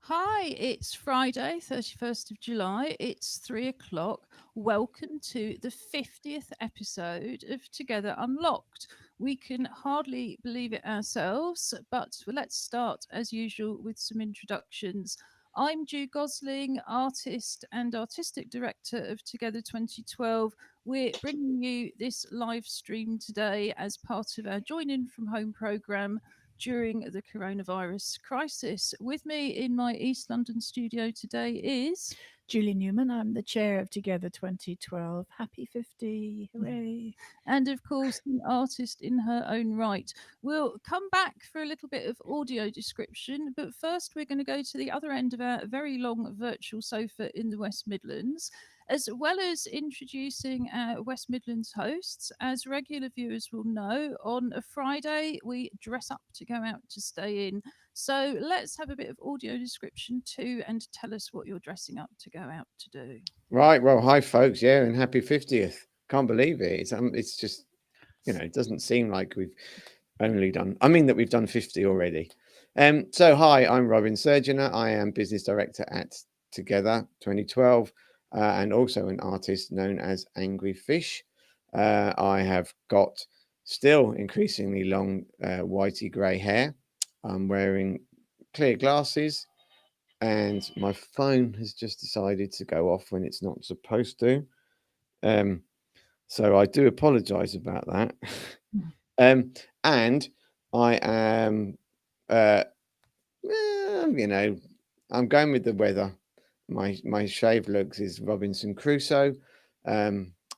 Hi, it's Friday, 31st of July. It's 3 o'clock. Welcome to the 50th episode of Together Unlocked. We can hardly believe it ourselves, but let's start as usual with some introductions. I'm Ju Gosling, artist and artistic director of Together 2012. We're bringing you this live stream today as part of our Join In From Home programme during the coronavirus crisis. With me in my East London studio today is Julie Newman. I'm the chair of Together 2012. Happy 50. Hooray. and of course an artist in her own right. We'll come back for a little bit of audio description, but first we're going to go to the other end of our very long virtual sofa in the West Midlands. As well as introducing our West Midlands hosts, as regular viewers will know, on a Friday we dress up to go out to stay in. So let's have a bit of audio description too and tell us what you're dressing up to go out to do. Right. Well, hi, folks. Yeah, and happy 50th. Can't believe it. It's just, it doesn't seem like we've only done, I mean, that we've done 50 already. So, hi, I'm Robin Surgener. I am business director at Together 2012 and also an artist known as Angry Fish. I have got still increasingly long, whitey grey hair. I'm wearing clear glasses and my phone has just decided to go off when it's not supposed to. Um, so I do apologise about that. And I am, uh, you know, I'm going with the weather. My shaved looks is Robinson Crusoe,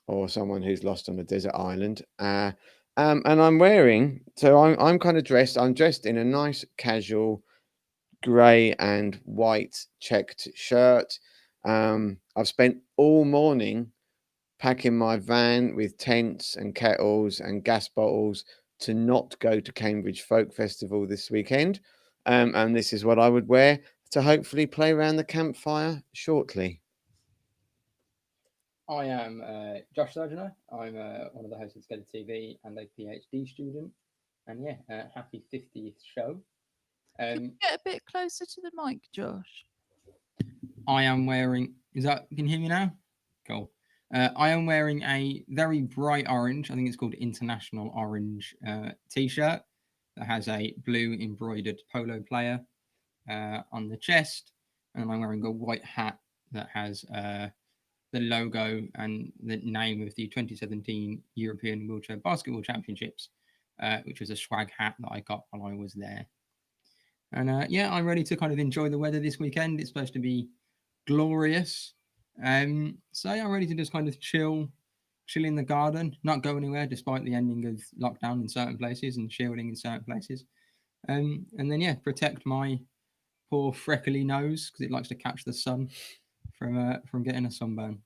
or someone who's lost on a desert island. And I'm wearing, so I'm kind of dressed. I'm dressed in a nice casual grey and white checked shirt. I've spent all morning packing my van with tents and kettles and gas bottles to not go to Cambridge Folk Festival this weekend. And this is what I would wear to hopefully play around the campfire shortly. I am Josh Surgener. I'm one of the hosts of Together TV and a PhD student. And yeah, happy 50th show. Could you get a bit closer to the mic, Josh? I am wearing, can you hear me now? Cool. I am wearing a very bright orange, I think it's called International Orange t-shirt that has a blue embroidered polo player on the chest. And I'm wearing a white hat that has the logo and the name of the 2017 European Wheelchair Basketball Championships, which was a swag hat that I got while I was there. And yeah, I'm ready to kind of enjoy the weather this weekend. It's supposed to be glorious. So yeah, I'm ready to just kind of chill in the garden, not go anywhere despite the ending of lockdown in certain places and shielding in certain places. And then yeah, protect my poor freckly nose because it likes to catch the sun from getting a sunburn.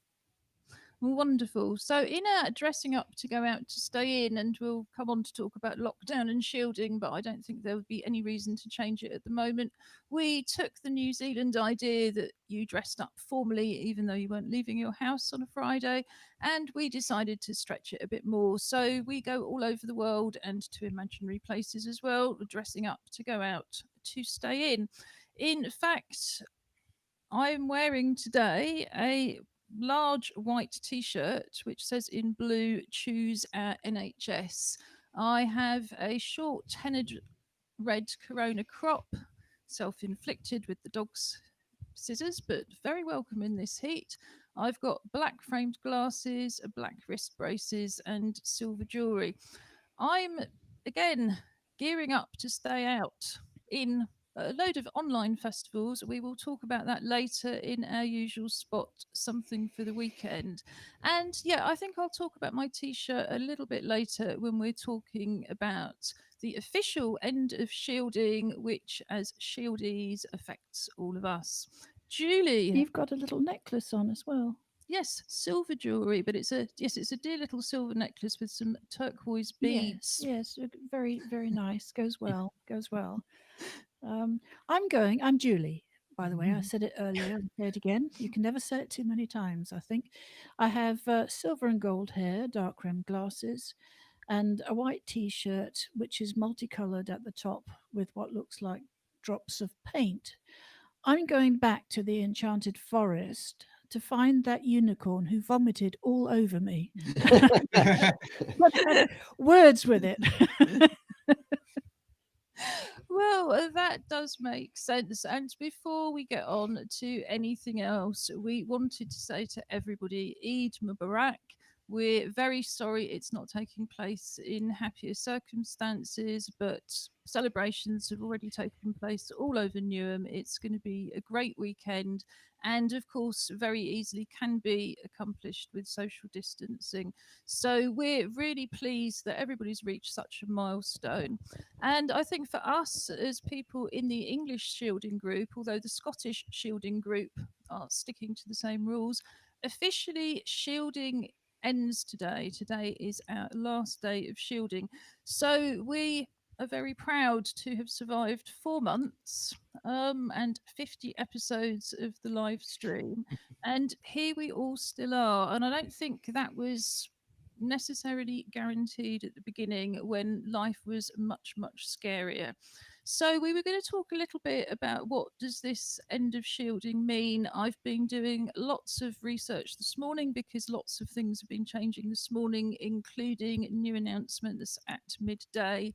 Wonderful. So, in our dressing up to go out to stay in, and we'll come on to talk about lockdown and shielding, but I don't think there would be any reason to change it at the moment. We took the New Zealand idea that you dressed up formally, even though you weren't leaving your house on a Friday, and we decided to stretch it a bit more. So, we go all over the world and to imaginary places as well, dressing up to go out to stay in. In fact, I'm wearing today a large white t shirt which says in blue, choose our NHS. I have a short tenured red corona crop, self inflicted with the dog's scissors, but very welcome in this heat. I've got black framed glasses, black wrist braces, and silver jewellery. I'm again gearing up to stay out in a load of online festivals. We will talk about that later in our usual spot, something for the weekend. And yeah, I think I'll talk about my t shirt a little bit later when we're talking about the official end of shielding, which as shieldies affects all of us. Julie, You've got a little necklace on as well. yes, silver jewelry, but it's a dear little silver necklace with some turquoise beads. Yes, very, very nice. Goes well, goes well. I'm Julie, by the way. I said it earlier and say it again. You can never say it too many times, I think. I have silver and gold hair, dark rimmed glasses, and a white t shirt, which is multicolored at the top with what looks like drops of paint I'm going back to the enchanted forest to find that unicorn who vomited all over me. Words with it. Well, that does make sense. And before we get on to anything else, we wanted to say to everybody, Eid Mubarak. We're very sorry it's not taking place in happier circumstances, but celebrations have already taken place all over Newham. It's going to be a great weekend, and of course, very easily can be accomplished with social distancing. So we're really pleased that everybody's reached such a milestone. And I think for us, as people in the English shielding group, although the Scottish shielding group are sticking to the same rules, officially shielding ends today. Today is our last day of shielding. So we are very proud to have survived 4 months and 50 episodes of the live stream. And here we all still are. And I don't think that was necessarily guaranteed at the beginning when life was much scarier. So we were going to talk a little bit about what does this end of shielding mean. I've been doing lots of research this morning because lots of things have been changing this morning, including new announcements at midday.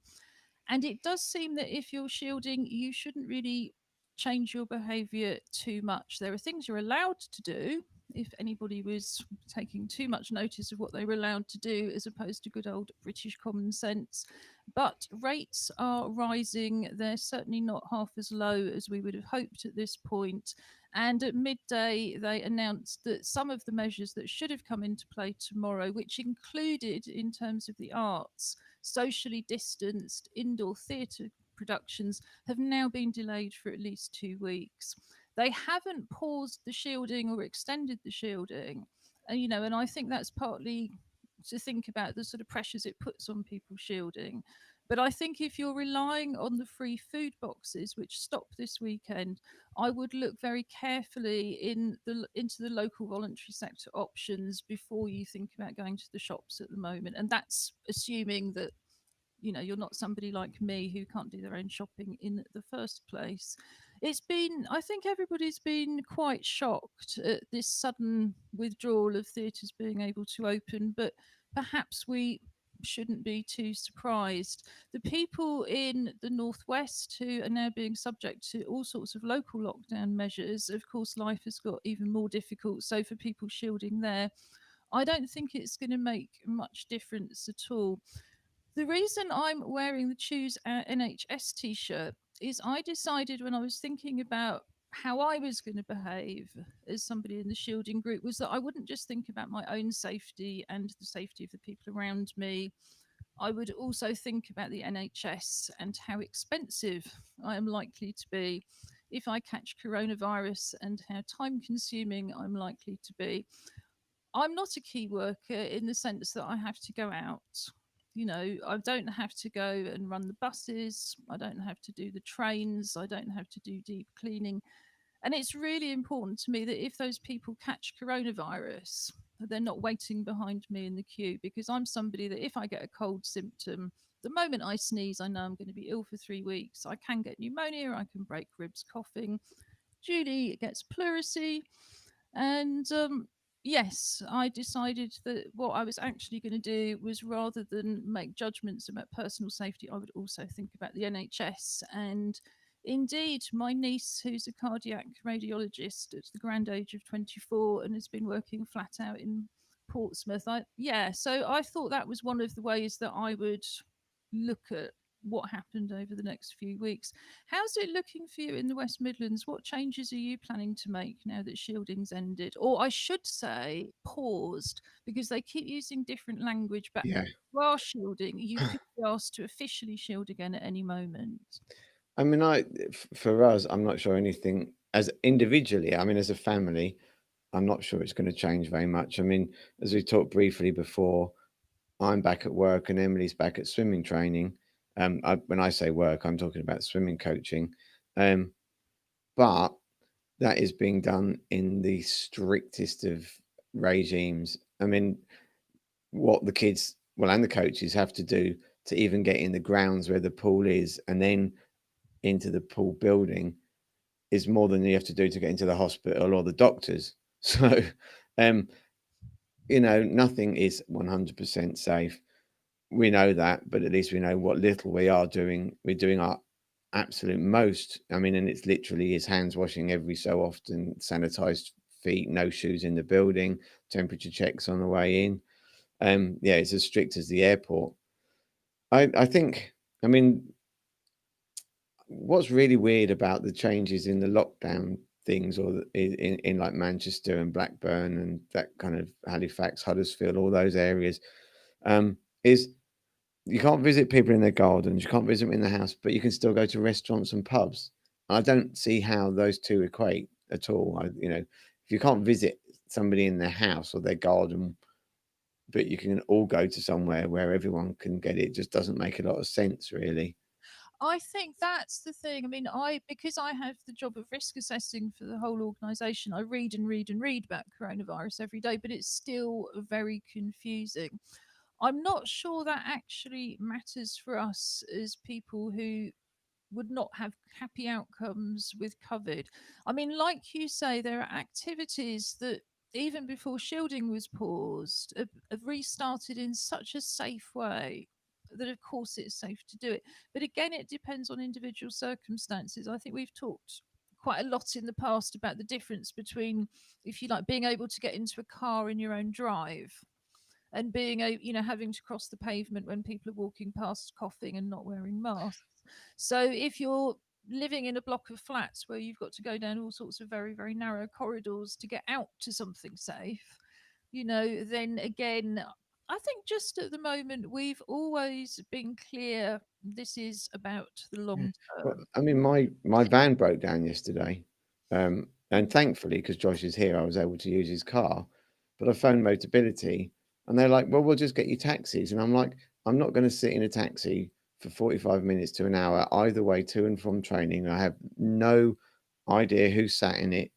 And it does seem that if you're shielding, you shouldn't really change your behavior too much. There are things you're allowed to do if anybody was taking too much notice of what they were allowed to do, as opposed to good old British common sense. But rates are rising. They're certainly not half as low as we would have hoped at this point. And at midday, they announced that some of the measures that should have come into play tomorrow, which included, in terms of the arts, socially distanced indoor theatre productions, have now been delayed for at least 2 weeks. They haven't paused the shielding or extended the shielding. And I think that's partly to think about the sort of pressures it puts on people shielding. But I think if you're relying on the free food boxes, which stop this weekend, I would look very carefully into the local voluntary sector options before you think about going to the shops at the moment. And that's assuming that you're not somebody like me who can't do their own shopping in the first place. I think everybody's been quite shocked at this sudden withdrawal of theatres being able to open, but perhaps we shouldn't be too surprised. The people in the Northwest who are now being subject to all sorts of local lockdown measures, of course, life has got even more difficult. So for people shielding there, I don't think it's going to make much difference at all. The reason I'm wearing the Choose Our NHS t shirt is I decided when I was thinking about how I was going to behave as somebody in the shielding group was that I wouldn't just think about my own safety and the safety of the people around me. I would also think about the NHS and how expensive I am likely to be if I catch coronavirus and how time consuming I'm likely to be. I'm not a key worker in the sense that I have to go out. I don't have to go and run the buses. I don't have to do the trains. I don't have to do deep cleaning. And it's really important to me that if those people catch coronavirus, they're not waiting behind me in the queue, because I'm somebody that if I get a cold symptom, the moment I sneeze, I know I'm going to be ill for 3 weeks. I can get pneumonia, I can break ribs coughing. Julie gets pleurisy. And yes, I decided that what I was actually going to do was, rather than make judgments about personal safety, I would also think about the NHS. And indeed, my niece, who's a cardiac radiologist at the grand age of 24 and has been working flat out in Portsmouth, so I thought that was one of the ways that I would look at what happened over the next few weeks. How's it looking for you in the West Midlands? What changes are you planning to make now that shielding's ended? Or I should say paused, because they keep using different language, but Yeah. while shielding, you could be asked to officially shield again at any moment. I mean, for us, I'm not sure anything as individually. I mean, as a family, I'm not sure it's going to change very much. I mean, as we talked briefly before, I'm back at work and Emily's back at swimming training. When I say work, I'm talking about swimming coaching. But that is being done in the strictest of regimes. I mean, what the kids, well, and the coaches have to do to even get in the grounds where the pool is and then into the pool building is more than you have to do to get into the hospital or the doctors. So, nothing is 100% safe. We know that, but at least we know what little we are doing. We're doing our absolute most. I mean, and it's literally is hands washing every so often, sanitized feet, no shoes in the building, temperature checks on the way in. It's as strict as the airport. I think, I mean, what's really weird about the changes in the lockdown things, or in like Manchester and Blackburn and that kind of Halifax, Huddersfield, all those areas, is you can't visit people in their gardens, you can't visit them in the house, but you can still go to restaurants and pubs. I don't see how those two equate at all. If you can't visit somebody in their house or their garden, but you can all go to somewhere where everyone can get it, just doesn't make a lot of sense, really. I think that's the thing. I mean, because I have the job of risk assessing for the whole organisation, I read and read and read about coronavirus every day, but it's still very confusing. I'm not sure that actually matters for us as people who would not have happy outcomes with COVID. I mean, like you say, there are activities that even before shielding was paused have restarted in such a safe way that of course it's safe to do it. But again, it depends on individual circumstances. I think we've talked quite a lot in the past about the difference between, if you like, being able to get into a car in your own drive and being having to cross the pavement when people are walking past coughing and not wearing masks. So if you're living in a block of flats where you've got to go down all sorts of very, very narrow corridors to get out to something safe, then again, I think just at the moment we've always been clear this is about the long Well, term. I mean, my van broke down yesterday, and thankfully, because Josh is here, I was able to use his car. But I phoned Motability, and they're like, "Well, we'll just get you taxis." And I'm like, "I'm not going to sit in a taxi for 45 minutes to an hour either way to and from training. I have no idea who sat in it,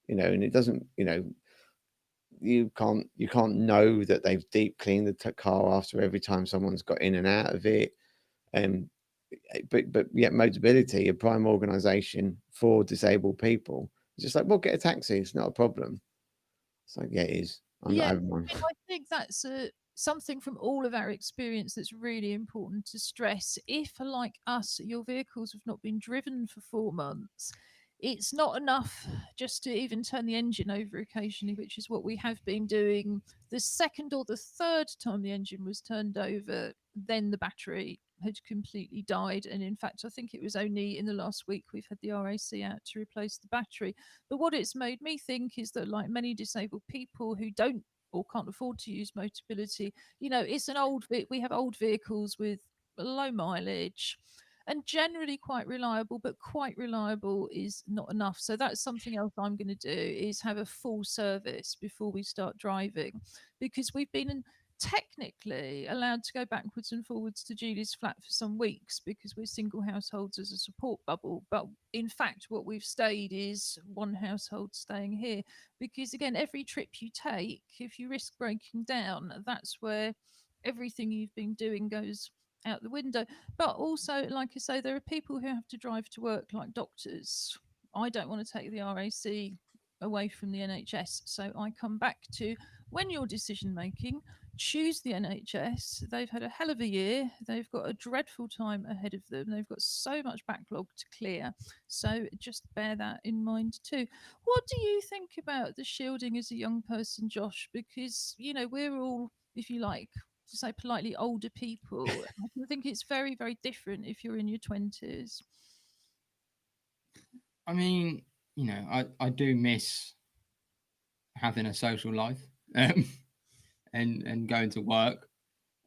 and it doesn't, you can't know that they've deep cleaned the car after every time someone's got in and out of it." Um, but yet Motability, a prime organisation for disabled people, it's just like, well, get a taxi, it's not a problem. It's like, yeah, it is. I'm not Yeah, having one. I mean, I think that's something from all of our experience that's really important to stress. If, like us, your vehicles have not been driven for 4 months, it's not enough just to even turn the engine over occasionally, which is what we have been doing. The second or the third time the engine was turned over, then the battery had completely died. And in fact, I think it was only in the last week we've had the RAC out to replace the battery. But what it's made me think is that, like many disabled people who don't or can't afford to use Motability, it's we have old vehicles with low mileage and generally quite reliable, but quite reliable is not enough. So that's something else I'm going to do, is have a full service before we start driving, because we've been technically allowed to go backwards and forwards to Julie's flat for some weeks because we're single households as a support bubble. But in fact, what we've stayed is one household staying here, because again, every trip you take, if you risk breaking down, that's where everything you've been doing goes out the window. But also, like I say, there are people who have to drive to work, like doctors. I don't want to take the RAC away from the NHS, so I come back to, when you're decision making, choose the NHS. They've had a hell of a year. They've got a dreadful time ahead of them. They've got so much backlog to clear. So just bear that in mind too. What do you think about the shielding as a young person, Josh? Because, we're all, if you like, to say politely, older people. I think it's very, very different if you're in your 20s. I mean, I do miss having a social life, and going to work,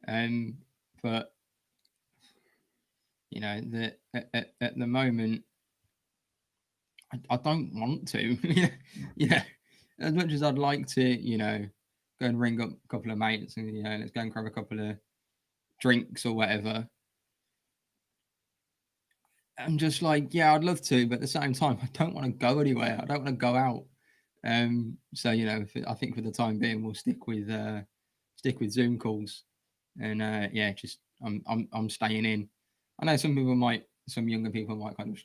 but at the moment, I don't want to. As much as I'd like to, go and ring up a couple of mates and let's go and grab a couple of drinks or whatever. I'm just like, yeah, I'd love to, but at the same time, I don't want to go anywhere. I don't want to go out. So I think for the time being, we'll stick with Zoom calls, and just I'm staying in. I know some younger people might kind of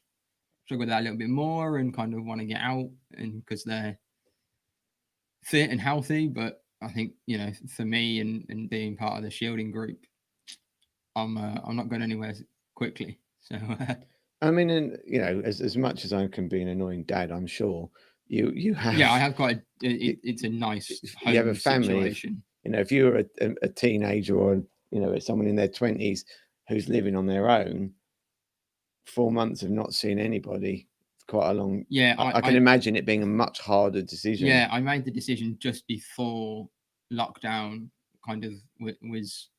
struggle with that a little bit more and kind of want to get out, and because they're fit and healthy. But I think, for me and being part of the shielding group, I'm not going anywhere quickly. So I mean, and as much as I can be an annoying dad, I'm sure you have. yeah, I have quite. It's a nice home you have a family. situation. If you're a teenager or someone in their 20s who's living on their own, 4 months of not seeing anybody, it's quite a long. Yeah, I can imagine it being a much harder decision. Yeah, I made the decision just before lockdown kind of was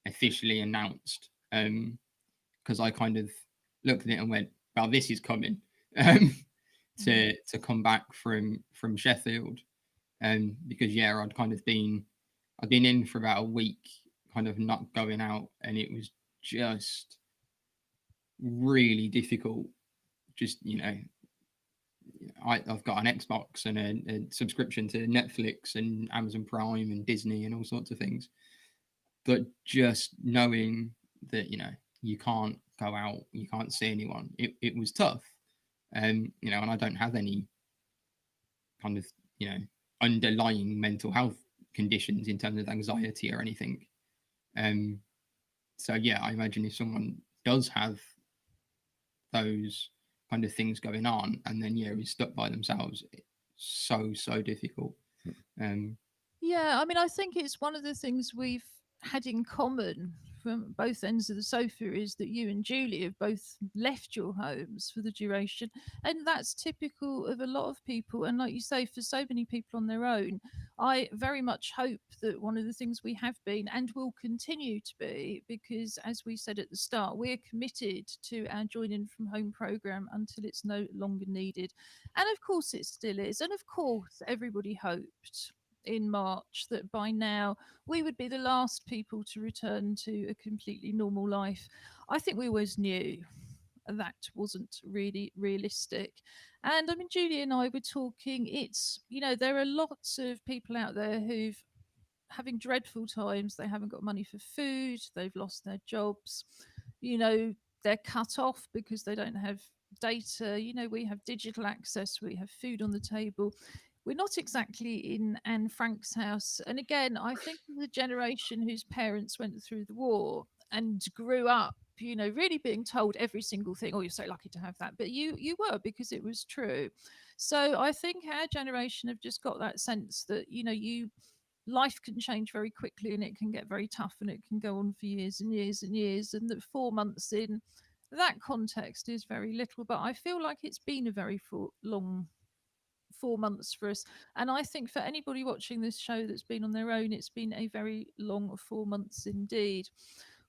officially announced, because I kind of looked at it and went, well, this is coming, to come back from Sheffield, because I'd kind of been in for about a week, kind of not going out, and it was just really difficult. Just I've got an Xbox and a subscription to Netflix and Amazon Prime and Disney and all sorts of things, but just knowing that you can't go out, you can't see anyone, it was tough. And I don't have any kind of underlying mental health conditions in terms of anxiety or anything. So I imagine if someone does have those kind of things going on and then is stuck by themselves, it's so difficult. Yeah, I mean, I think it's one of the things we've had in common from both ends of the sofa is that you and Julie have both left your homes for the duration, and that's typical of a lot of people. And like you say, for so many people on their own, I very much hope that one of the things we have been and will continue to be, because as we said at the start, we're committed to our joining from home program until it's no longer needed. And of course it still is, and of course everybody hoped in March that by now we would be the last people to return to a completely normal life. I think we always knew that wasn't really realistic. And I mean, Julie and I were talking, there are lots of people out there who've having dreadful times. They haven't got money for food, they've lost their jobs, they're cut off because they don't have data. We have digital access, we have food on the table. We're not exactly in Anne Frank's house. And again, I think the generation whose parents went through the war and grew up, really being told every single thing, oh, you're so lucky to have that. But you were, because it was true. So I think our generation have just got that sense that, life can change very quickly and it can get very tough and it can go on for years and years and years. And that 4 months in that context is very little. But I feel like it's been a very long 4 months for us. And I think for anybody watching this show that's been on their own, it's been a very long 4 months indeed.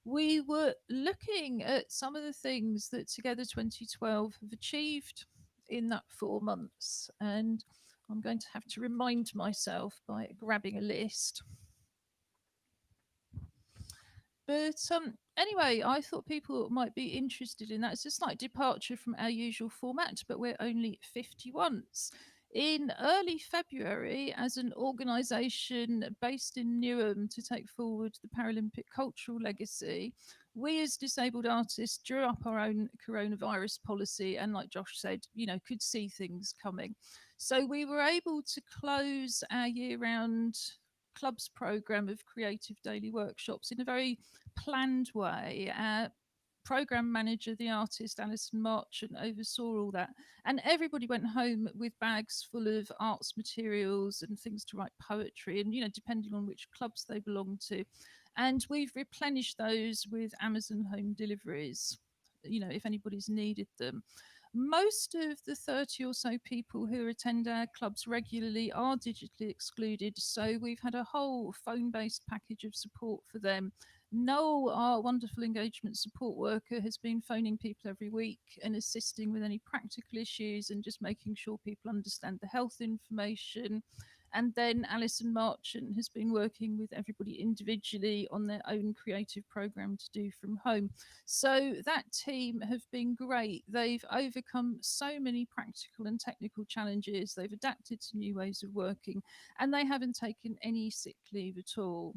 We were looking at some of the things that Together 2012 have achieved in that 4 months. And I'm going to have to remind myself by grabbing a list. But anyway, I thought people might be interested in that. It's a slight departure from our usual format, but we're only 50 once. In early February, as an organisation based in Newham to take forward the Paralympic cultural legacy, we as disabled artists drew up our own coronavirus policy and, like Josh said, could see things coming. So we were able to close our year-round club's programme of creative daily workshops in a very planned way. Program manager, the artist Alison Marchant, oversaw all that, and everybody went home with bags full of arts materials and things to write poetry, and depending on which clubs they belong to. And we've replenished those with Amazon home deliveries, if anybody's needed them. Most of the 30 or so people who attend our clubs regularly are digitally excluded, so we've had a whole phone-based package of support for them. Noel, our wonderful engagement support worker, has been phoning people every week and assisting with any practical issues and just making sure people understand the health information. And then Alison Marchant has been working with everybody individually on their own creative program to do from home. So that team have been great. They've overcome so many practical and technical challenges. They've adapted to new ways of working, and they haven't taken any sick leave at all.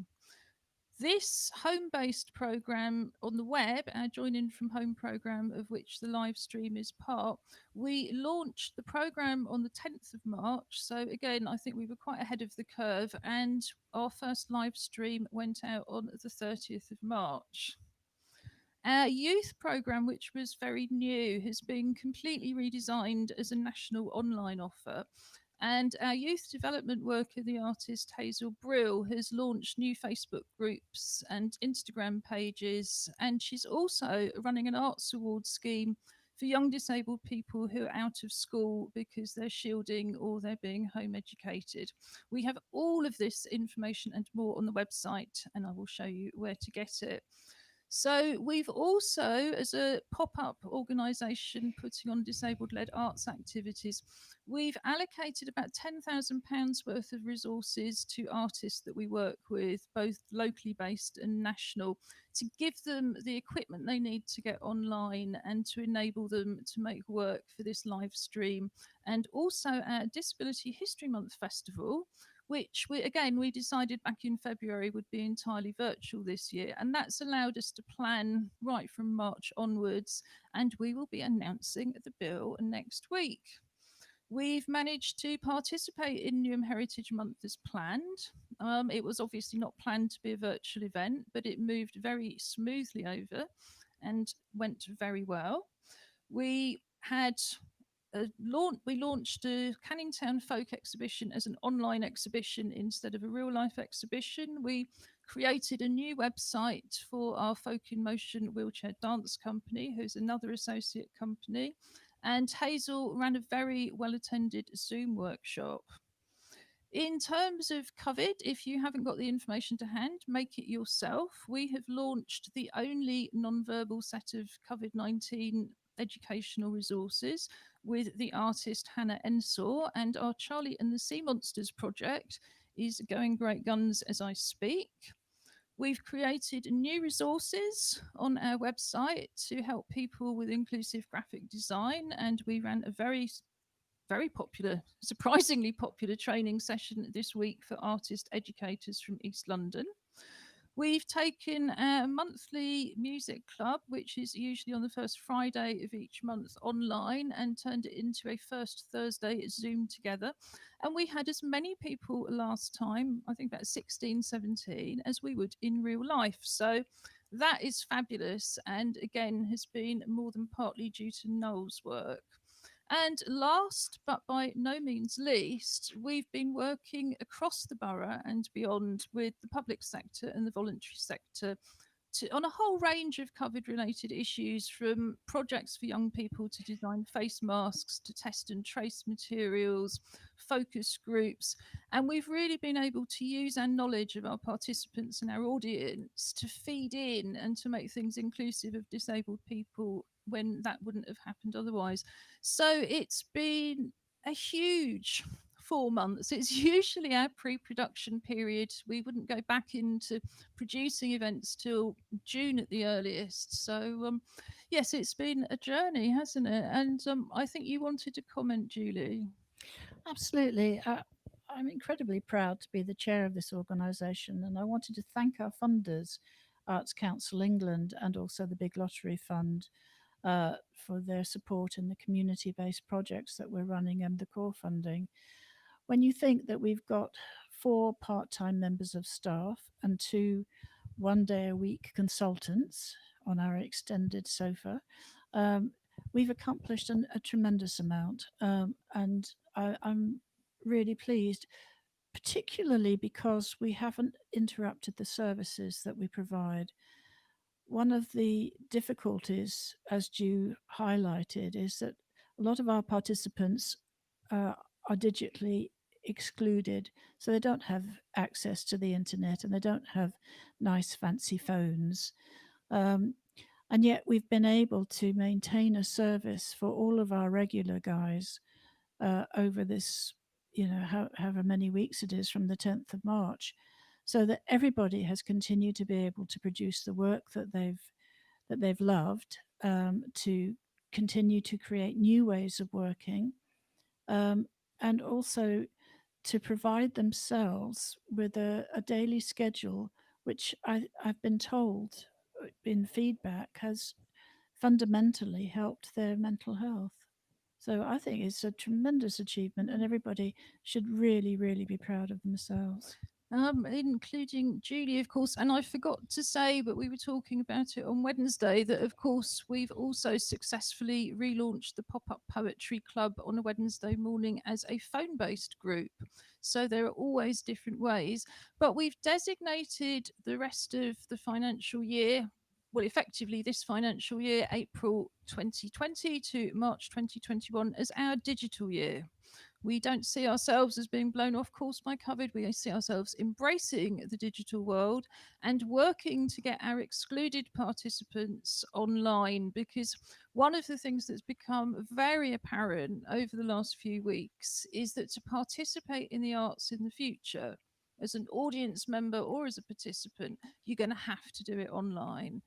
This home-based program on the web, our Join In From Home program, of which the live stream is part, we launched the program on the 10th of March. So again, I think we were quite ahead of the curve, and our first live stream went out on the 30th of March. Our youth program, which was very new, has been completely redesigned as a national online offer. And our youth development worker, the artist Hazel Brill, has launched new Facebook groups and Instagram pages. And she's also running an arts award scheme for young disabled people who are out of school because they're shielding or they're being home educated. We have all of this information and more on the website, and I will show you where to get it. So we've also, as a pop-up organisation putting on disabled-led arts activities, we've allocated about £10,000 worth of resources to artists that we work with, both locally based and national, to give them the equipment they need to get online and to enable them to make work for this live stream. And also our Disability History Month Festival, which we decided back in February would be entirely virtual this year. And that's allowed us to plan right from March onwards. And we will be announcing the bill next week. We've managed to participate in Newham Heritage Month as planned. It was obviously not planned to be a virtual event, but it moved very smoothly over and went very well. We launched a Canning Town folk exhibition as an online exhibition instead of a real life exhibition. We created a new website for our Folk in Motion wheelchair dance company, who's another associate company. And Hazel ran a very well attended Zoom workshop. In terms of COVID, if you haven't got the information to hand, make it yourself. We have launched the only non-verbal set of COVID-19 educational resources with the artist Hannah Ensor, and our Charlie and the Sea Monsters project is going great guns as I speak. We've created new resources on our website to help people with inclusive graphic design, and we ran a very popular, surprisingly popular training session this week for artist educators from East London. We've taken a monthly music club, which is usually on the first Friday of each month online, and turned it into a first Thursday Zoom together. And we had as many people last time, I think about 16, 17, as we would in real life. So that is fabulous. And again, has been more than partly due to Noel's work. And last, but by no means least, we've been working across the borough and beyond with the public sector and the voluntary sector on a whole range of COVID-related issues, from projects for young people to design face masks, to test and trace materials, focus groups. And we've really been able to use our knowledge of our participants and our audience to feed in and to make things inclusive of disabled people when that wouldn't have happened otherwise. So it's been a huge 4 months. It's usually our pre-production period. We wouldn't go back into producing events till June at the earliest. So yes, it's been a journey, hasn't it? And I think you wanted to comment, Julie. Absolutely. I'm incredibly proud to be the chair of this organisation, and I wanted to thank our funders, Arts Council England and also the Big Lottery Fund, for their support in the community-based projects that we're running and the core funding. When you think that we've got 4 part-time members of staff and 2 one-day-a-week consultants on our extended sofa, we've accomplished a tremendous amount, and I'm really pleased, particularly because we haven't interrupted the services that we provide. One of the difficulties, as Ju highlighted, is that a lot of our participants are digitally excluded, so they don't have access to the internet and they don't have nice fancy phones. And yet we've been able to maintain a service for all of our regular guys over this, however many weeks it is from the 10th of March, so that everybody has continued to be able to produce the work that they've loved, to continue to create new ways of working, and also to provide themselves with a daily schedule which I've been told in feedback has fundamentally helped their mental health. So I think it's a tremendous achievement, and everybody should really, really be proud of themselves. Including Julie, of course. And I forgot to say, but we were talking about it on Wednesday, that of course we've also successfully relaunched the Pop Up Poetry Club on a Wednesday morning as a phone based group. So there are always different ways, but we've designated the rest of the financial year. Well, effectively, this financial year, April 2020 to March 2021, as our digital year. We don't see ourselves as being blown off course by COVID. We see ourselves embracing the digital world and working to get our excluded participants online, because one of the things that's become very apparent over the last few weeks is that to participate in the arts in the future, as an audience member or as a participant, you're going to have to do it online.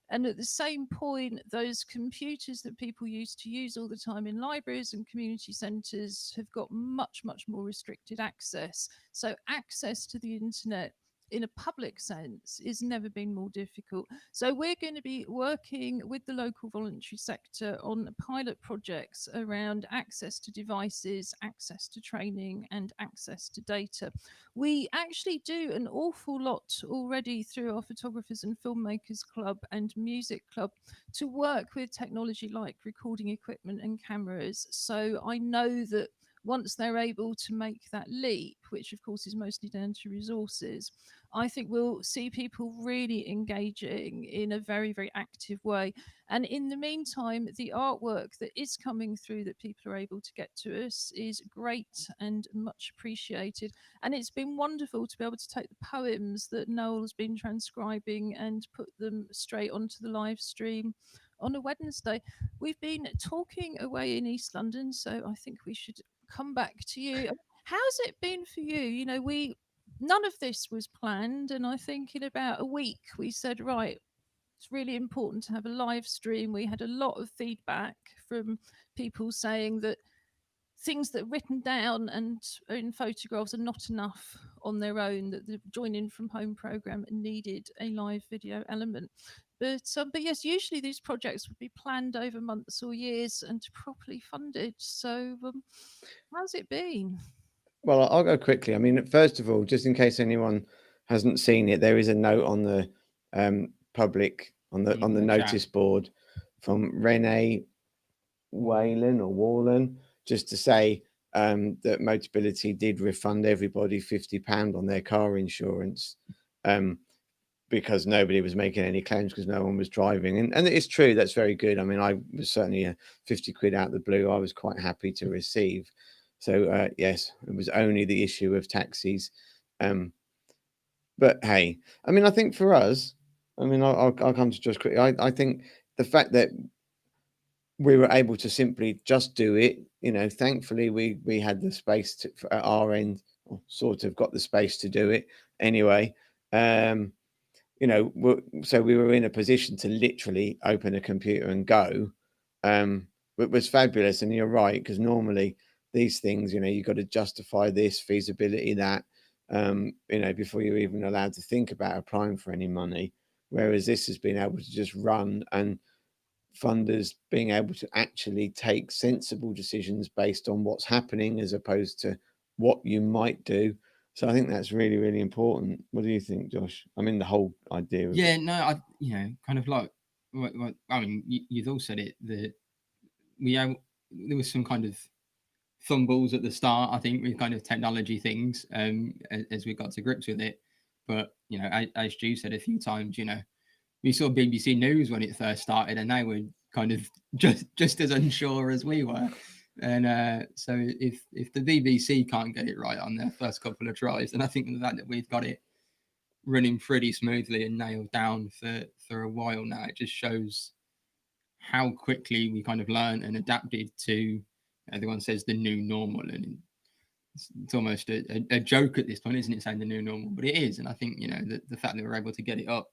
And at the same point, those computers that people used to use all the time in libraries and community centres have got much, much more restricted access. So access to the internet in a public sense is never been more difficult. So we're going to be working with the local voluntary sector on pilot projects around access to devices, access to training, and access to data. We actually do an awful lot already through our Photographers and Filmmakers Club and Music Club to work with technology like recording equipment and cameras. So I know that once they're able to make that leap, which of course is mostly down to resources, I think we'll see people really engaging in a very, very active way. And in the meantime, the artwork that is coming through that people are able to get to us is great and much appreciated. And it's been wonderful to be able to take the poems that Noel's been transcribing and put them straight onto the live stream on a Wednesday. We've been talking away in East London, so I think we should come back to you. How's it been for you? You know, none of this was planned, and I think in about a week we said, right, it's really important to have a live stream. We had a lot of feedback from people saying that things that are written down and are in photographs are not enough on their own, that the join in from home program needed a live video element. But yes, usually these projects would be planned over months or years and properly funded. So how's it been? Well, I'll go quickly. I mean, first of all, just in case anyone hasn't seen it, there is a note on the public on the In the notice chat. board from Renee Whalen or Wallen, just to say that Motability did refund everybody £50 on their car insurance, because nobody was making any claims because no one was driving. And it's true, that's very good. I mean, I was certainly 50 quid out of the blue. I was quite happy to receive. So yes, it was only the issue of taxis. But hey, I mean, I think for us, I mean, I'll come to Josh quickly. I think the fact that we were able to simply just do it, you know, thankfully we had the space to, at our end, or sort of got the space to do it anyway. You know, so we were in a position to literally open a computer and go. It was fabulous. And you're right, because normally these things, you know, you've got to justify this, feasibility, that, you know, before you're even allowed to think about applying for any money. Whereas this has been able to just run, and funders being able to actually take sensible decisions based on what's happening as opposed to what you might do. So I think that's really, really important. What do you think, Josh? I mean, the whole idea of Yeah, no, I kind of like what I mean, you've all said it, that there was some kind of fumbles at the start, I think, with kind of technology things, as we got to grips with it. But you know, as Stu said a few times, you know, we saw BBC News when it first started, and they were kind of just as unsure as we were. And so if the BBC can't get it right on their first couple of tries, then I think the fact that we've got it running pretty smoothly and nailed down for a while now, it just shows how quickly we kind of learned and adapted to, everyone says, the new normal. And it's almost a joke at this point, isn't it, saying the new normal? But it is. And I think, you know, the fact that we're able to get it up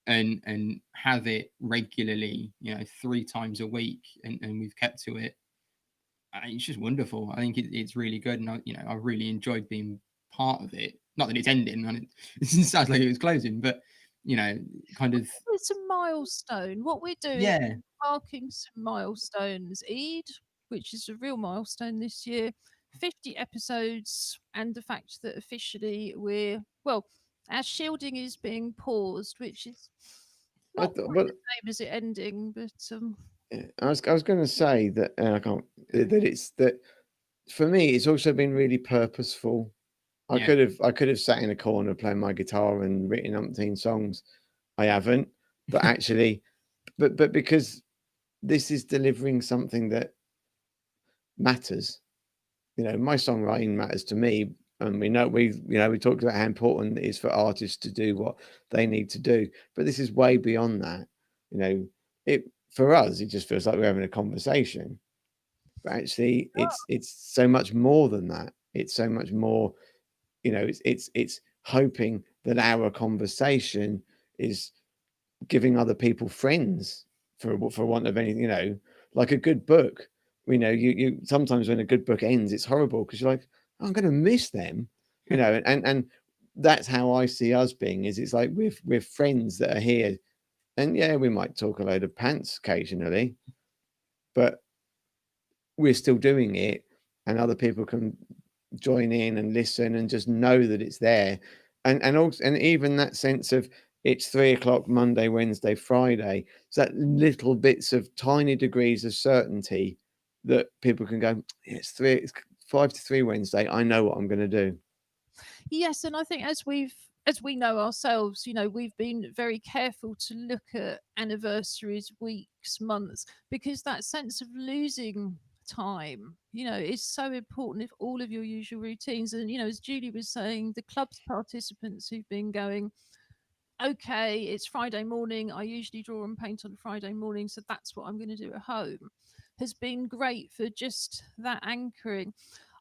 and have it regularly, you know, 3 times a week, and we've kept to it, it's just wonderful. I think it's really good. And I really enjoyed being part of it. not that it's ending, and it sounds like it was closing, but kind of It's a milestone. What we're doing, yeah, marking some milestones. Eid, which is a real milestone this year, 50 episodes, and the fact that officially our shielding is being paused, which is I not thought, quite well, the same as it ending, but yeah, I was going to say that I can't that it's that for me it's also been really purposeful. I Yeah. could have sat in a corner playing my guitar and written umpteen songs. I haven't, but actually, but because this is delivering something that matters. My songwriting matters to me, and we talked about how important it is for artists to do what they need to do. But this is way beyond that. It for us, it just feels like we're having a conversation. But actually, it's so much more than that. It's so much more. It's hoping that our conversation is giving other people friends, for want of anything, like a good book. You sometimes when a good book ends, it's horrible because you're like, "Oh, I'm going to miss them, and that's how I see us being. Is it's like we're friends that are here, and yeah, we might talk a load of pants occasionally, but we're still doing it, and other people can join in and listen and just know that it's there, and also, and even that sense of it's 3 o'clock Monday, Wednesday, Friday. So that little bits of tiny degrees of certainty that people can go, "Yeah, it's 5 to 3 Wednesday. I know what I'm going to do." yes, and I think as we know ourselves, we've been very careful to look at anniversaries, weeks, months, because that sense of losing time, is so important if all of your usual routines. And, as Julie was saying, the club's participants who've been going, okay, it's Friday morning. I usually draw and paint on Friday morning, so that's what I'm going to do at home, has been great for just that anchoring.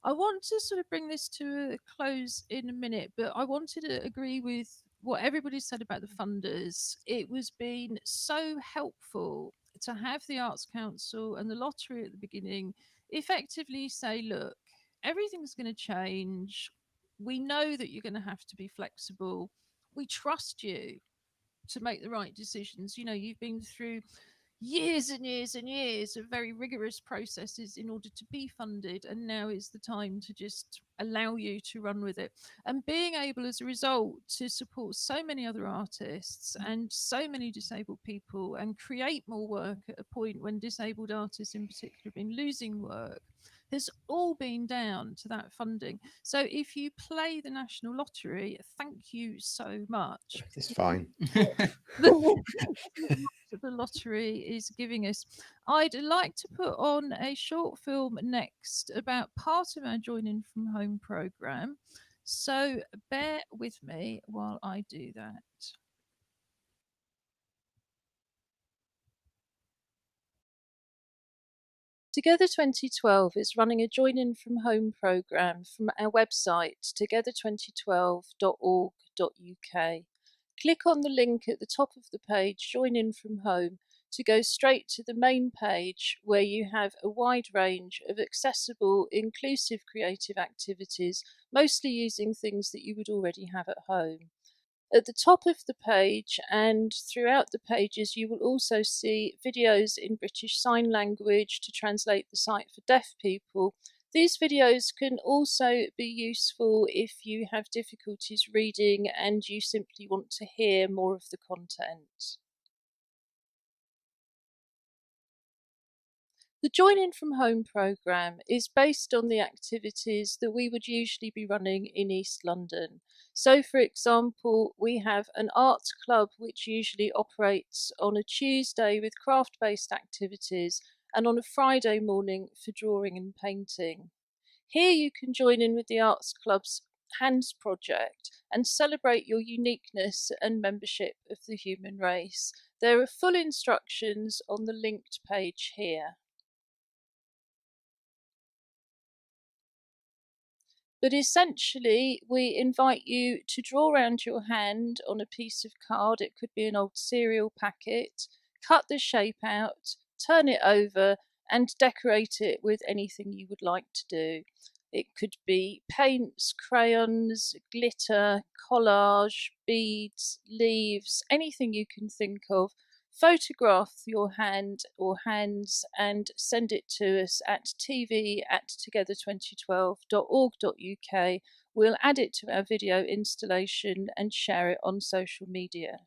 I want to sort of bring this to a close in a minute, but I wanted to agree with what everybody said about the funders. It was been so helpful to have the Arts Council and the lottery at the beginning effectively say, look, everything's going to change. We know that you're going to have to be flexible. We trust you to make the right decisions. You've been through years and years and years of very rigorous processes in order to be funded, and now is the time to just allow you to run with it. And being able, as a result, to support so many other artists and so many disabled people and create more work at a point when disabled artists in particular have been losing work has all been down to that funding. So if you play the National Lottery, thank you so much. It's fine. The lottery is giving us. I'd like to put on a short film next about part of our Joining from Home program. So bear with me while I do that. Together 2012 is running a Join from Home programme from our website together2012.org.uk. Click on the link at the top of the page, Join in from Home, to go straight to the main page where you have a wide range of accessible, inclusive creative activities, mostly using things that you would already have at home. At the top of the page and throughout the pages, you will also see videos in British Sign Language to translate the site for deaf people. These videos can also be useful if you have difficulties reading and you simply want to hear more of the content. The Join in from Home programme is based on the activities that we would usually be running in East London. So, for example, we have an arts club which usually operates on a Tuesday with craft-based activities and on a Friday morning for drawing and painting. Here you can join in with the arts club's Hands project and celebrate your uniqueness and membership of the human race. There are full instructions on the linked page here. But essentially, we invite you to draw around your hand on a piece of card. It could be an old cereal packet. Cut the shape out, turn it over, and decorate it with anything you would like to do. It could be paints, crayons, glitter, collage, beads, leaves, anything you can think of. Photograph your hand or hands and send it to us at tv@together2012.org.uk. We'll add it to our video installation and share it on social media.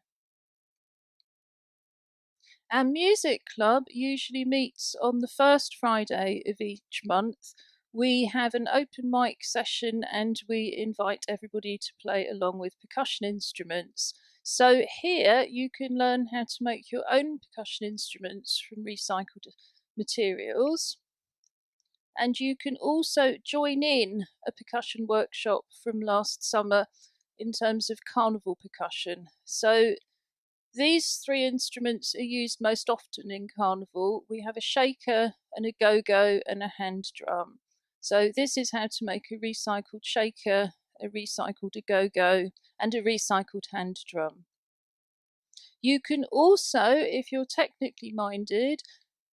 Our music club usually meets on the first Friday of each month. We have an open mic session and we invite everybody to play along with percussion instruments. So here you can learn how to make your own percussion instruments from recycled materials. And you can also join in a percussion workshop from last summer in terms of carnival percussion. So these three instruments are used most often in carnival. We have a shaker and a go-go and a hand drum. So this is how to make a recycled shaker, a recycled go-go, and a recycled hand drum. You can also, if you're technically minded,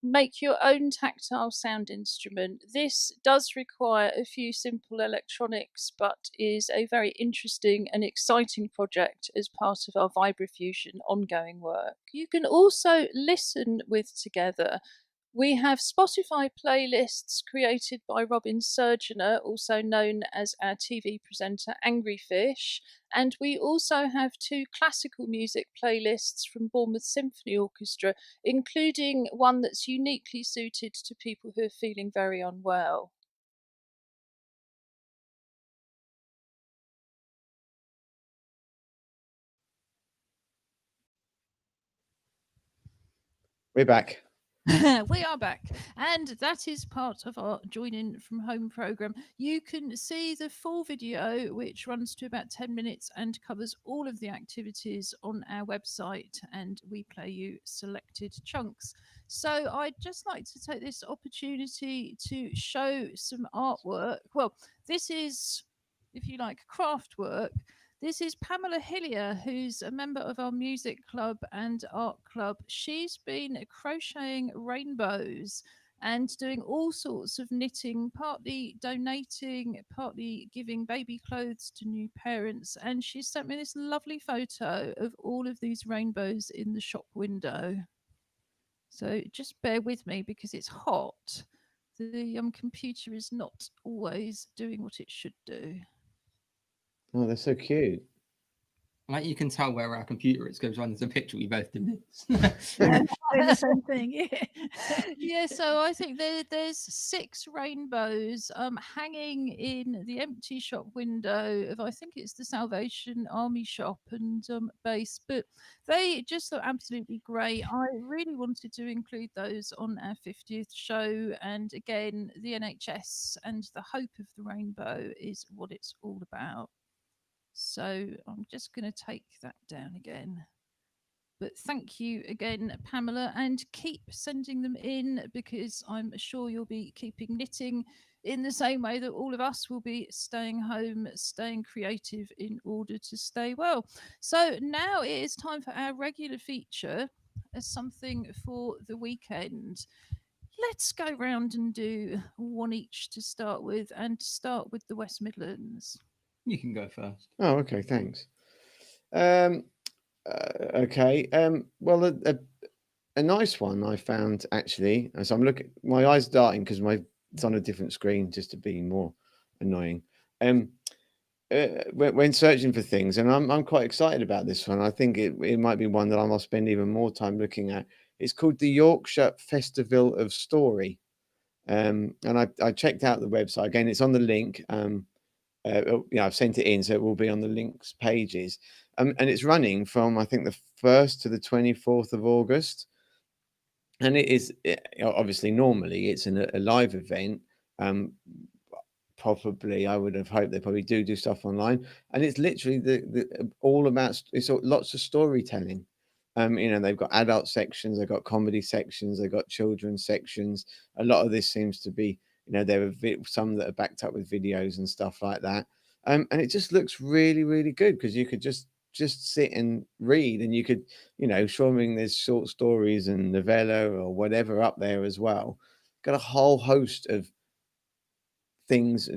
make your own tactile sound instrument. This does require a few simple electronics, but is a very interesting and exciting project as part of our Vibrafusion ongoing work. You can also listen with Together. We have Spotify playlists created by Robin Surgener, also known as our TV presenter Angry Fish, and we also have 2 classical music playlists from Bournemouth Symphony Orchestra, including one that's uniquely suited to people who are feeling very unwell. We're back. We are back, and that is part of our Join In From Home program. You can see the full video, which runs to about 10 minutes and covers all of the activities on our website, and we play you selected chunks. So I'd just like to take this opportunity to show some artwork. Well, this is, if you like, craft work. This is Pamela Hillier, who's a member of our music club and art club. She's been crocheting rainbows and doing all sorts of knitting, partly donating, partly giving baby clothes to new parents. And she sent me this lovely photo of all of these rainbows in the shop window. So just bear with me because it's hot. The computer is not always doing what it should do. Oh, they're so cute. Like you can tell where our computer is because there's a picture we both did this. Doing the same thing. Yeah, so I think there's 6 rainbows hanging in the empty shop window of, I think it's the Salvation Army shop and base, but they just look absolutely great. I really wanted to include those on our 50th show, and again, the NHS and the hope of the rainbow is what it's all about. So I'm just going to take that down again. But thank you again, Pamela, and keep sending them in because I'm sure you'll be keeping knitting in the same way that all of us will be staying home, staying creative in order to stay well. So now it is time for our regular feature as something for the weekend. Let's go round and do one each to start with, and start with the West Midlands. You can go first. Oh, okay, thanks. Okay. Well, a nice one I found actually. As I'm looking, my eyes darting because it's on a different screen, just to be more annoying. When searching for things, and I'm quite excited about this one. I think it might be one that I must spend even more time looking at. It's called the Yorkshire Festival of Story, and I checked out the website again. It's on the link. I've sent it in, so it will be on the links pages. And it's running from, I think, the 1st to the 24th of August. And it is obviously normally it's a live event. Probably I would have hoped they probably do stuff online. And it's literally the all about lots of storytelling. They've got adult sections, they've got comedy sections, they've got children's sections. A lot of this seems to be, there are some that are backed up with videos and stuff like that. And it just looks really, really good because you could just sit and read, and you could, showing there's short stories and novella or whatever up there as well. Got a whole host of things,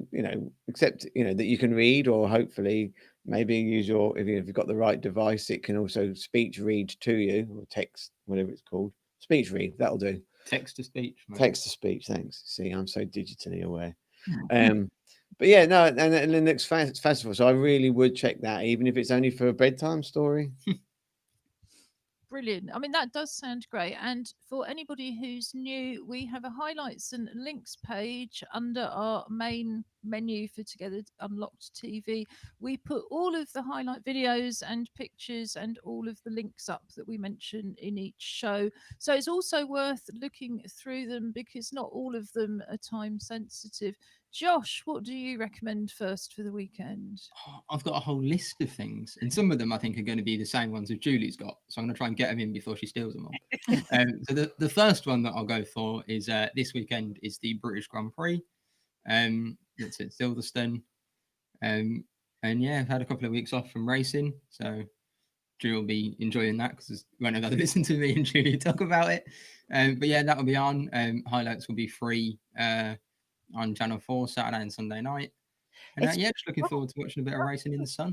except that you can read, or hopefully maybe use if you've got the right device, it can also speech read to you, or text, whatever it's called. Speech read, that'll do. Text to speech. Maybe. Text to speech, thanks. See, I'm so digitally aware. But yeah, no, and Linux Festival, so I really would check that, even if it's only for a bedtime story. Brilliant. I mean, that does sound great. And for anybody who's new, we have a highlights and links page under our main menu for Together Unlocked TV. We put all of the highlight videos and pictures and all of the links up that we mention in each show. So it's also worth looking through them, because not all of them are time sensitive. Josh, what do you recommend first for the weekend? I've got a whole list of things, and some of them I think are going to be the same ones as Julie's got. So I'm going to try and get them in before she steals them all. So the first one that I'll go for is this weekend is the British Grand Prix. It's at Silverstone. And yeah, I've had a couple of weeks off from racing, so Julie will be enjoying that because we won't have to listen to me and Julie talk about it. But yeah, that will be on. Highlights will be free on Channel 4 Saturday and Sunday night. And yeah, just looking forward to watching a bit of racing in the sun.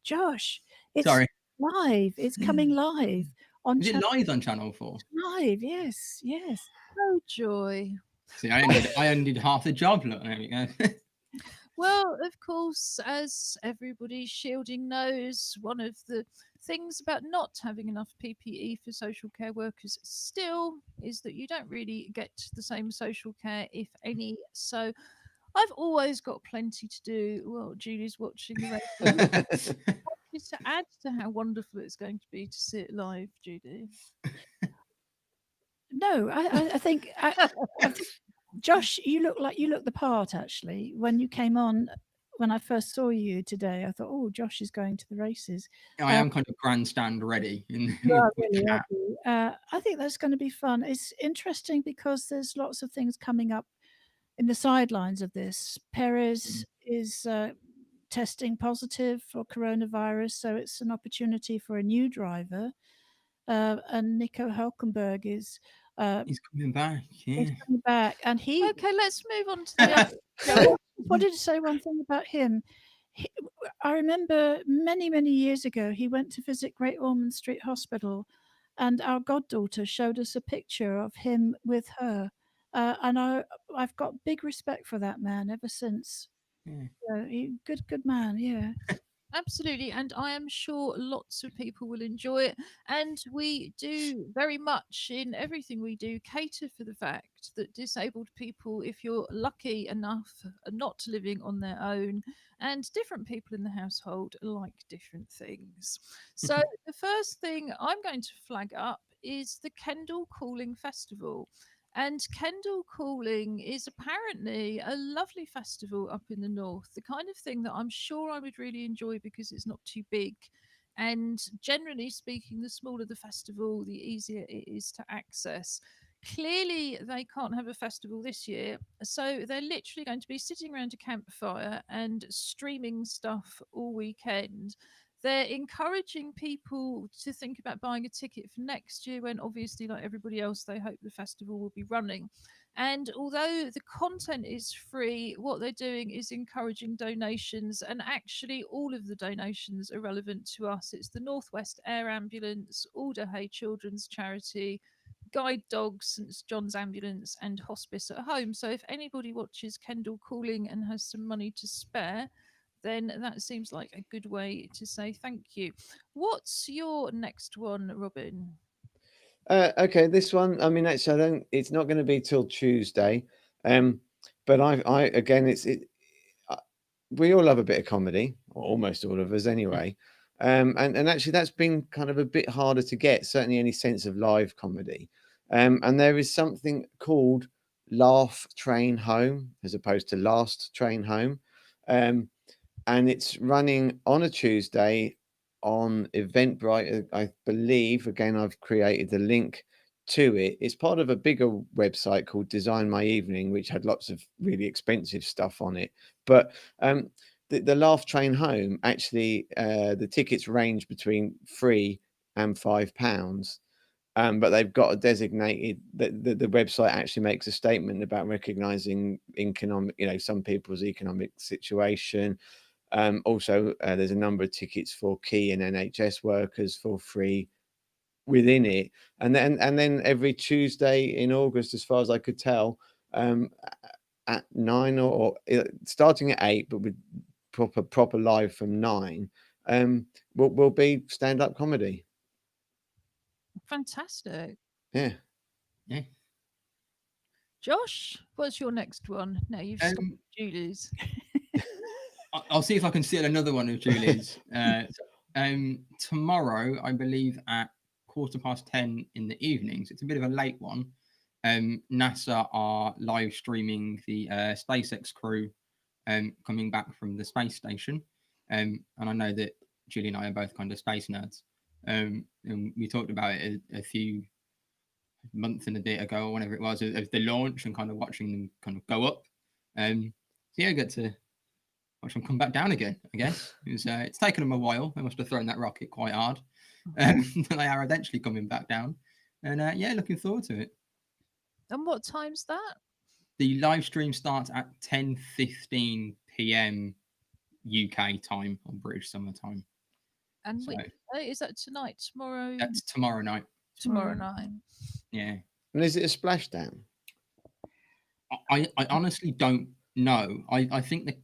Josh, it's Sorry, live. It's coming live on. Is it live on Channel 4? Live, yes. Oh joy! See, I only did half the job. Look, there we go. Well, of course, as everybody shielding knows, one of the things about not having enough PPE for social care workers still is that you don't really get the same social care, if any. So I've always got plenty to do while Julie's watching the race. Just to add to how wonderful it's going to be to see it live, Judy. No, I think Josh, you look the part. Actually, when you came on, when I first saw you today, I thought, oh, Josh is going to the races. I am kind of grandstand ready. Really, I think that's going to be fun. It's interesting because there's lots of things coming up in the sidelines of this. Perez is testing positive for coronavirus, so it's an opportunity for a new driver. And Nico Hülkenberg is. He's coming back. Yeah. He's coming back, and he. Okay, let's move on to the other. I wanted to say one thing about him. I remember many years ago, he went to visit Great Ormond Street Hospital, and our goddaughter showed us a picture of him with her. And I've got big respect for that man ever since. Yeah. Good man, yeah. Absolutely, and I am sure lots of people will enjoy it. And we do very much in everything we do cater for the fact that disabled people, if you're lucky enough, are not living on their own, and different people in the household like different things. So the first thing I'm going to flag up is the Kendal Calling Festival. And Kendal Calling is apparently a lovely festival up in the north, the kind of thing that I'm sure I would really enjoy because it's not too big. And generally speaking, the smaller the festival, the easier it is to access. Clearly, they can't have a festival this year, so they're literally going to be sitting around a campfire and streaming stuff all weekend. They're encouraging people to think about buying a ticket for next year, when obviously, like everybody else, they hope the festival will be running. And although the content is free, what they're doing is encouraging donations, and actually all of the donations are relevant to us. It's the Northwest Air Ambulance, Alder Hey Children's Charity, Guide Dogs, St John's Ambulance, and Hospice at Home. So if anybody watches Kendal Calling and has some money to spare, then that seems like a good way to say thank you. What's your next one, Robin? Okay, this one. I mean, actually, it's not going to be till Tuesday. But I again, we all love a bit of comedy, or almost all of us, anyway. And actually, that's been kind of a bit harder to get. Certainly, any sense of live comedy. And there is something called Laugh Train Home, as opposed to Last Train Home. And it's running on a Tuesday on Eventbrite, I believe. Again, I've created the link to it. It's part of a bigger website called Design My Evening, which had lots of really expensive stuff on it. But the Laugh Train Home, actually, the tickets range between £3 and £5. but they've got a designated the website actually makes a statement about recognizing economic, some people's economic situation. Also, there's a number of tickets for key and NHS workers for free within it, and then every Tuesday in August, as far as I could tell, at 9 or starting at 8, but with proper live from 9, will be stand-up comedy. Fantastic. Yeah. Yeah. Josh, what's your next one? No, you've stopped Julie's. I'll see if I can steal another one of Julie's. Tomorrow, I believe at 10:15 in the evening, so it's a bit of a late one. NASA are live streaming the SpaceX crew coming back from the space station. And I know that Julie and I are both kind of space nerds. And we talked about it a few months and a bit ago, or whenever it was, of the launch and kind of watching them kind of go up. So yeah, I get to watch them come back down again, I guess. It's taken them a while. They must have thrown that rocket quite hard. They are eventually coming back down. And yeah, looking forward to it. And what time's that? The live stream starts at 10:15 p.m. UK time, or British summer time. And So- is that tonight, tomorrow? That's tomorrow night. Tomorrow night. Yeah. And is it a splashdown? I honestly don't know. I think the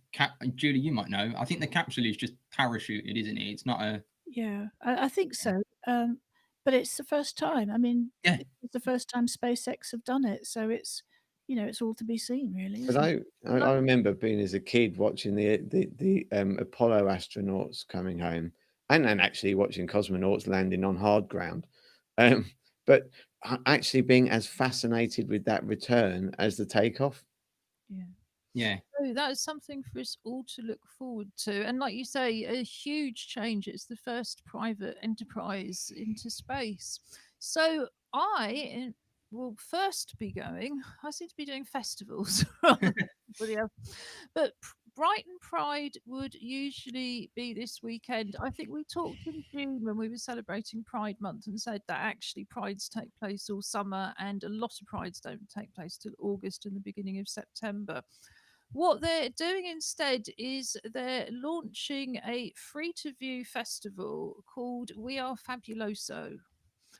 Julie, you might know. I think the capsule is just parachuted, isn't it? It's not a. Yeah, I think so. But it's the first time. I mean, Yeah. it's the first time SpaceX have done it, so it's it's all to be seen, really. But isn't it? I remember being as a kid watching the Apollo astronauts coming home, and then actually watching cosmonauts landing on hard ground, but actually being as fascinated with that return as the takeoff. Yeah. So that is something for us all to look forward to. And like you say, a huge change. It's the first private enterprise into space. So I will first be going. I seem to be doing festivals. Everybody else. But Brighton Pride would usually be this weekend. I think we talked in June when we were celebrating Pride Month and said that actually Prides take place all summer and a lot of Prides don't take place till August and the beginning of September. What they're doing instead is they're launching a free to view festival called We Are Fabuloso.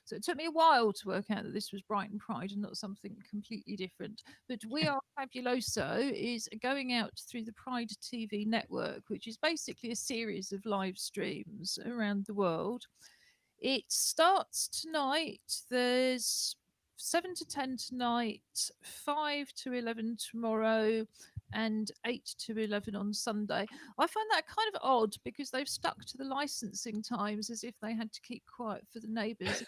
So it took me a while to work out that this was Brighton Pride and not something completely different. But We Are Fabuloso is going out through the Pride TV network, which is basically a series of live streams around the world. It starts tonight. There's 7 to 10 tonight, 5 to 11 tomorrow, and 8 to 11 on Sunday. I find that kind of odd because they've stuck to the licensing times as if they had to keep quiet for the neighbours.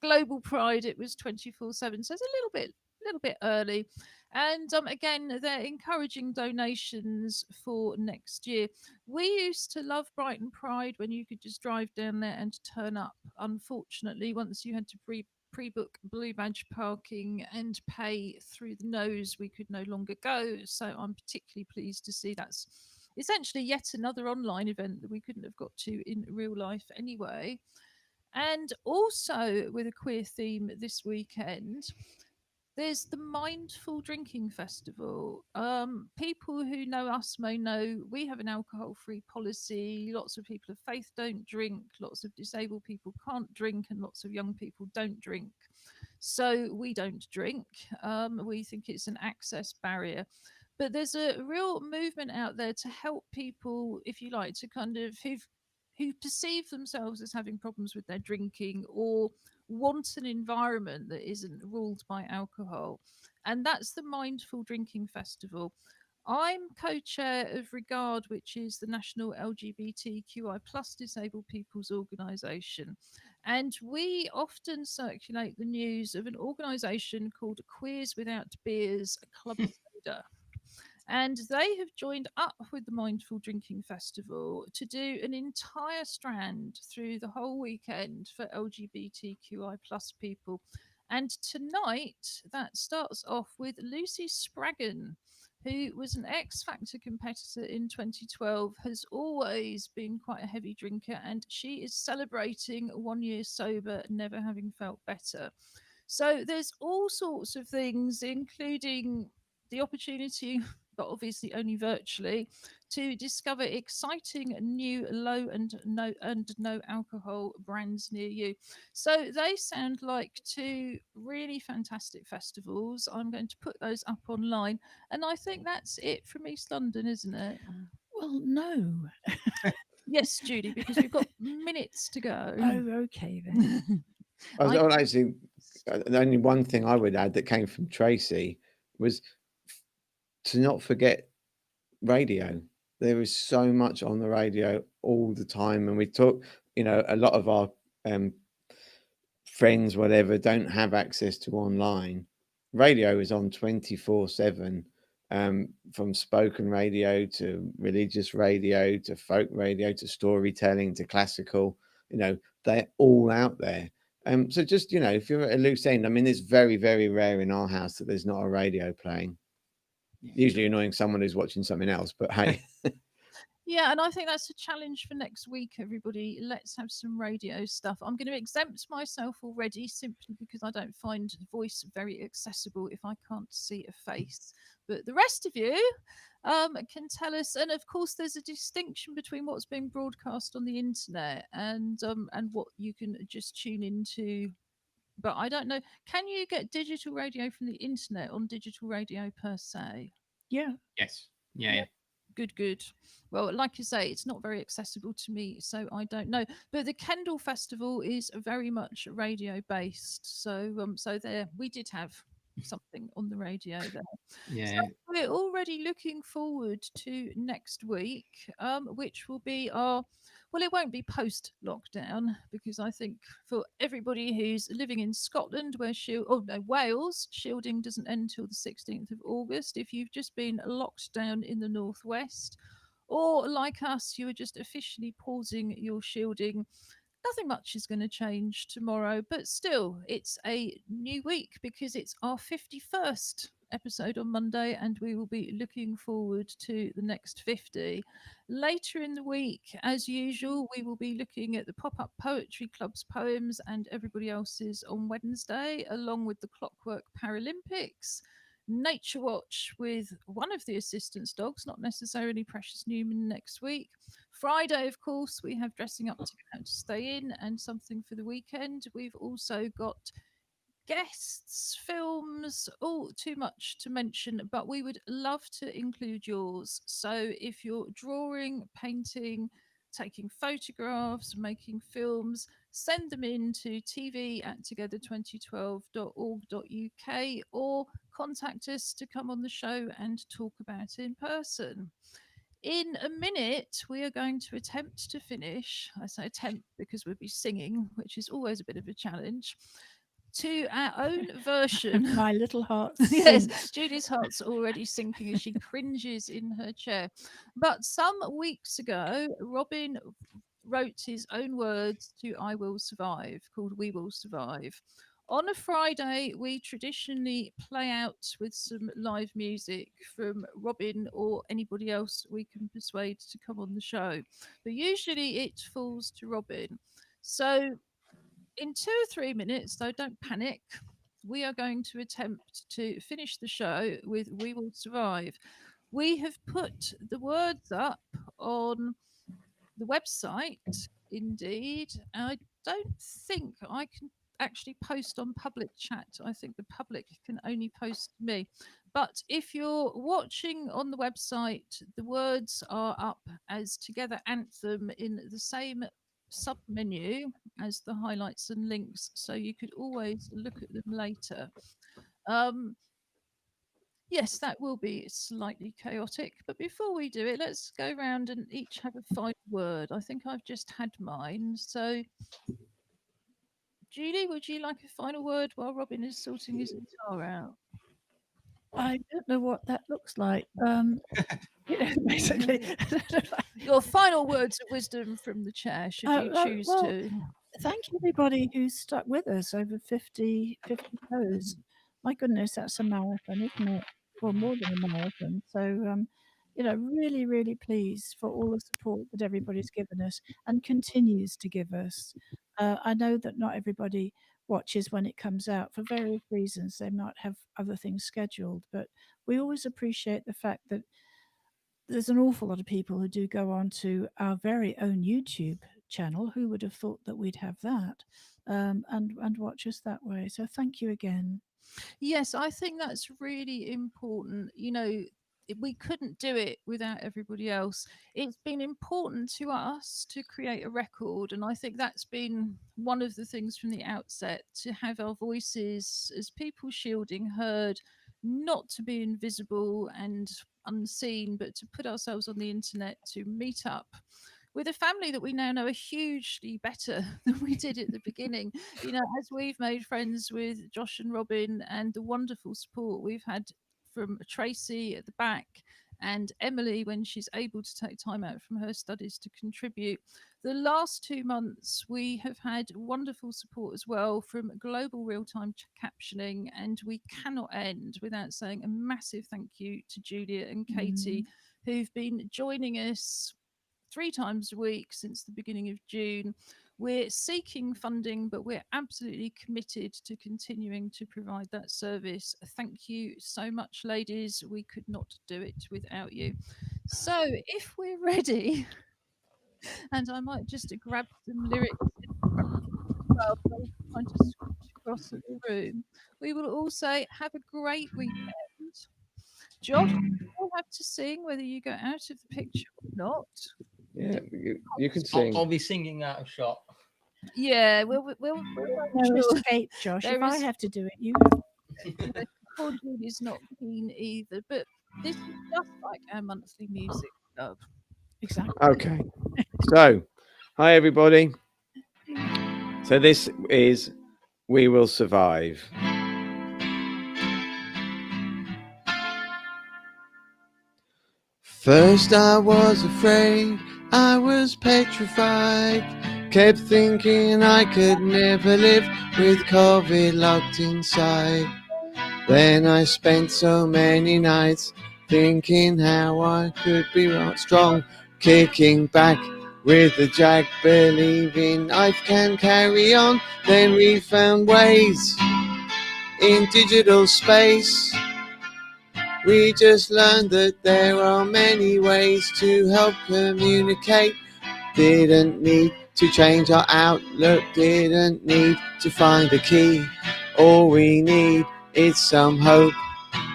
Global Pride, it was 24/7, so it's a little bit early. And again, they're encouraging donations for next year. We used to love Brighton Pride when you could just drive down there and turn up. Unfortunately, once you had to pre-book blue badge parking and pay through the nose, we could no longer go. So I'm particularly pleased to see that's essentially yet another online event that we couldn't have got to in real life anyway. And also with a queer theme this weekend, there's the Mindful Drinking Festival. People who know us may know we have an alcohol-free policy. Lots of people of faith don't drink. Lots of disabled people can't drink, and lots of young people don't drink. So we don't drink. We think it's an access barrier. But there's a real movement out there to help people, if you like, to kind of who perceive themselves as having problems with their drinking or want an environment that isn't ruled by alcohol. And that's the Mindful Drinking Festival. I'm co-chair of Regard, which is the National LGBTQI plus disabled people's organisation. And we often circulate the news of an organisation called Queers Without Beers, a club soda. And they have joined up with the Mindful Drinking Festival to do an entire strand through the whole weekend for LGBTQI plus people. And tonight, that starts off with Lucy Spraggan, who was an X Factor competitor in 2012, has always been quite a heavy drinker, and she is celebrating 1 year sober, never having felt better. So there's all sorts of things, including the opportunity, but obviously only virtually, to discover exciting new low and no alcohol brands near you. So they sound like two really fantastic festivals. I'm going to put those up online, and I think that's it from East London, isn't it? Well, no. Yes, Judy, because we've got minutes to go. Oh, okay then. Well, actually, the only one thing I would add that came from Tracy was to not forget radio. There is so much on the radio all the time, and we talk. A lot of our friends, whatever, don't have access to online. Radio is on 24/7, from spoken radio to religious radio to folk radio to storytelling to classical. They're all out there. So just if you're at a loose end, I mean, it's very, very rare in our house that there's not a radio playing. Usually annoying someone who's watching something else, but hey. Yeah, and I think that's a challenge for next week, everybody. Let's have some radio stuff. I'm going to exempt myself already simply because I don't find voice very accessible if I can't see a face. But the rest of you can tell us. And of course, there's a distinction between what's being broadcast on the internet and what you can just tune into. But I don't know. Can you get digital radio from the internet on digital radio per se? Yeah. Yes. Yeah. Good. Well, like you say, it's not very accessible to me, so I don't know. But the Kendall Festival is very much radio based, so there we did have something on the radio there. Yeah. So we're already looking forward to next week, which will be it won't be post lockdown because I think for everybody who's living in Scotland, where Wales, shielding doesn't end till the 16th of August. If you've just been locked down in the northwest, or like us, you are just officially pausing your shielding, nothing much is going to change tomorrow, but still, it's a new week because it's our 51st episode on Monday, and we will be looking forward to the next 50. Later in the week, as usual, we will be looking at the Pop Up Poetry Club's poems and everybody else's on Wednesday, along with the Clockwork Paralympics. Nature Watch with one of the assistance dogs, not necessarily Precious Newman, next week. Friday, of course, we have Dressing Up to Go Out to Stay In and Something for the Weekend. We've also got guests, films, all too much to mention, but we would love to include yours. So if you're drawing, painting, taking photographs, making films, send them in to tv@together2012.org.uk or contact us to come on the show and talk about it in person. In a minute, we are going to attempt to finish. I say attempt because we'll be singing, which is always a bit of a challenge, to our own version. My little heart. Yes, sinks. Judy's heart's already sinking as she cringes in her chair. But some weeks ago, Robin wrote his own words to I Will Survive, called We Will Survive. On a Friday, we traditionally play out with some live music from Robin or anybody else we can persuade to come on the show. But usually it falls to Robin. So in 2 or 3 minutes, though, don't panic, we are going to attempt to finish the show with We Will Survive. We have put the words up on the website, indeed. I don't think I can actually post on public chat. I think the public can only post to me. But if you're watching on the website, the words are up as Together Anthem in the same sub menu as the highlights and links, so you could always look at them later. Yes, that will be slightly chaotic, but before we do it, let's go around and each have a final word. I think I've just had mine. So, Julie, would you like a final word while Robin is sorting his guitar out? I don't know what that looks like. Basically. Your final words of wisdom from the chair, should you choose well, to. Thank everybody who's stuck with us over 50 shows. My goodness, that's a marathon, isn't it? well, more than a marathon. So, really, really pleased for all the support that everybody's given us and continues to give us. I know that not everybody watches when it comes out for various reasons. They might have other things scheduled, but we always appreciate the fact that there's an awful lot of people who do go on to our very own YouTube channel. Who would have thought that we'd have that, and watch us that way? So thank you again. Yes, I think that's really important. We couldn't do it without everybody else. It's been important to us to create a record, and I think that's been one of the things from the outset, to have our voices as people shielding heard, not to be invisible and unseen, but to put ourselves on the internet to meet up with a family that we now know are hugely better than we did at the beginning. As we've made friends with Josh and Robin, and the wonderful support we've had from Tracy at the back, and Emily when she's able to take time out from her studies to contribute. The last 2 months, we have had wonderful support as well from Global Real-Time Captioning, and we cannot end without saying a massive thank you to Julia and Katie, who've been joining us 3 times a week since the beginning of June. We're seeking funding, but we're absolutely committed to continuing to provide that service. Thank you so much, ladies. We could not do it without you. So if we're ready, and I might just grab some lyrics well, trying to scratch across the room, we will all say, have a great weekend. Josh, you'll have to sing whether you go out of the picture or not. Yeah, you can sing. I'll be singing out of shot. Yeah, we'll No escape, Josh. There If I is- have to do it, you Poor Julie's not keen either, but this is just like our monthly music club. exactly. Okay. So, hi everybody. So this is We Will Survive. First I was afraid, I was petrified. Kept thinking I could never live with COVID locked inside. Then I spent so many nights thinking how I could be strong, kicking back with the jag, believing life can carry on. Then we found ways in digital space. We just learned that there are many ways to help communicate. Didn't need to change our outlook, didn't need to find a key. All we need is some hope,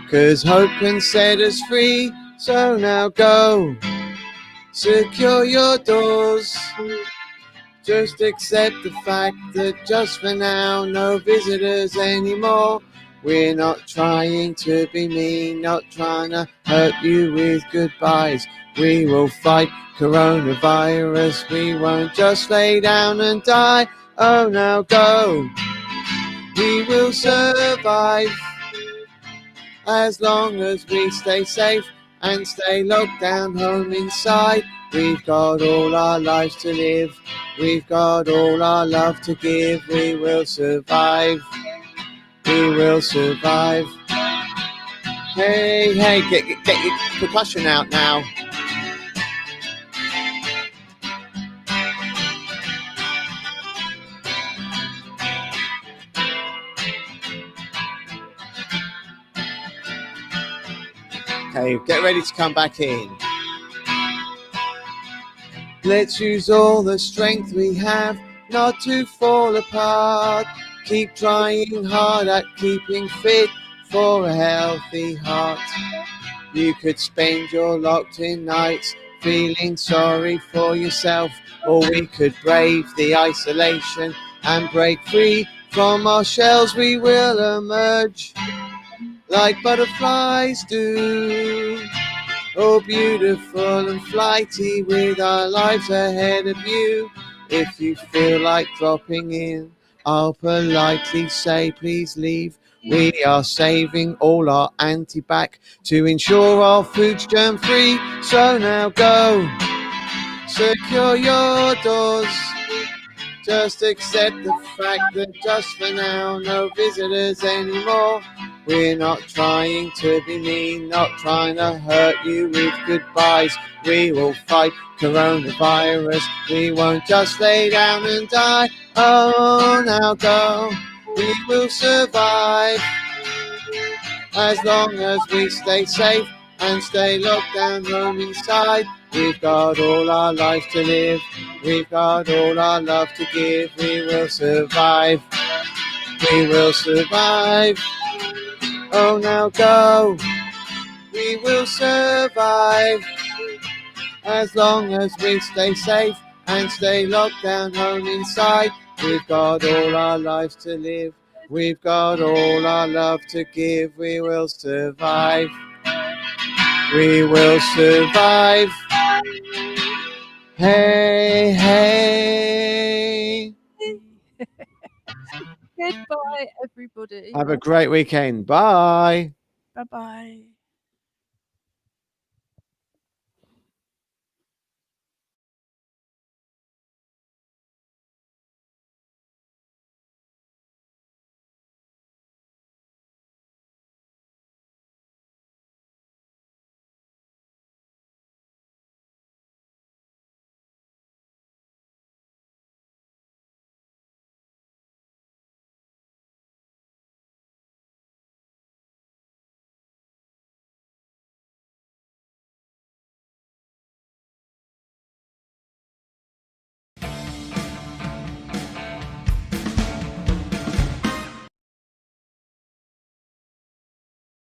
'cause hope can set us free. So now go, secure your doors. Just accept the fact that just for now, no visitors anymore. We're not trying to be mean, not trying to hurt you with goodbyes. We will fight coronavirus, we won't just lay down and die. Oh, now go, we will survive. As long as we stay safe and stay locked down home inside. We've got all our lives to live, we've got all our love to give. We will survive, we will survive. Hey, hey, get your percussion out now. Okay, get ready to come back in. Let's use all the strength we have not to fall apart. Keep trying hard at keeping fit for a healthy heart. You could spend your locked in nights feeling sorry for yourself, or we could brave the isolation and break free from our shells. We will emerge like butterflies do, oh beautiful and flighty, with our lives ahead of you. If you feel like dropping in, I'll politely say please leave. We are saving all our antibac to ensure our food's germ free. So now go, secure your doors. Just accept the fact that just for now, no visitors anymore. We're not trying to be mean, not trying to hurt you with goodbyes. We will fight coronavirus. We won't just lay down and die. Oh, now go. We will survive as long as we stay safe and stay locked down home inside. We've got all our lives to live. We've got all our love to give. We will survive. We will survive. Oh, now go. We will survive as long as we stay safe and stay locked down home inside. We've got all our lives to live. We've got all our love to give. We will survive. We will survive. Hey, hey. Goodbye, everybody. Have a great weekend. Bye. Bye bye.